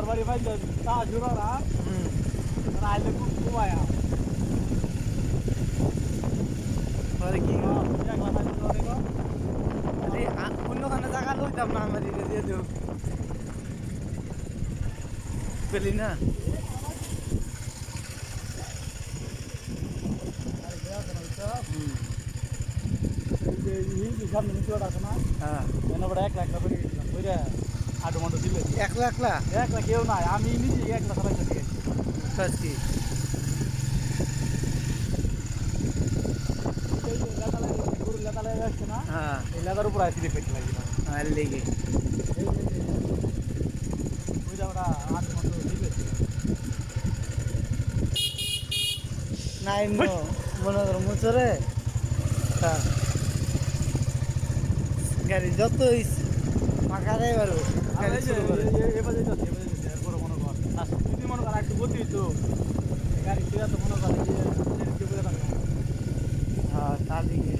বাড়ি ভাই তা জোড়া না রাইলে খুব ঘুমায়া পরে কি একলা ভাই দেখো আরে অন্যখানে জায়গা লইতাম না আমার দিকে দিয়ে দেব পেলি না সামনে নিচুয়াটা আছে না হ্যাঁ এনে বড় 1 লাখ টাকা করে গেছিলাম ওইটা আডো মন্ডো দিলে একলা একলা 1 লাখ কেউ নাই আমি নিজে 1 লাখ টাকা দিয়ে কাজ কি গরু লেদা লেগে যাচ্ছে না হ্যাঁ এই লেদার উপর আসি দেখতে লাগছিল আর লেগে ওইটা ওরা আডো মন্ডো দিলে নাই মনে করো মুচরে হ্যাঁ গাড়ি যত ফাঁকা দেয় পারবো গাড়ি শুরু করে এবার যেতে এরপর মনে কর আর যদি মনে কর একটু গতি তো গাড়ি ফিরা তো মনে কর হ্যাঁ তার দিকে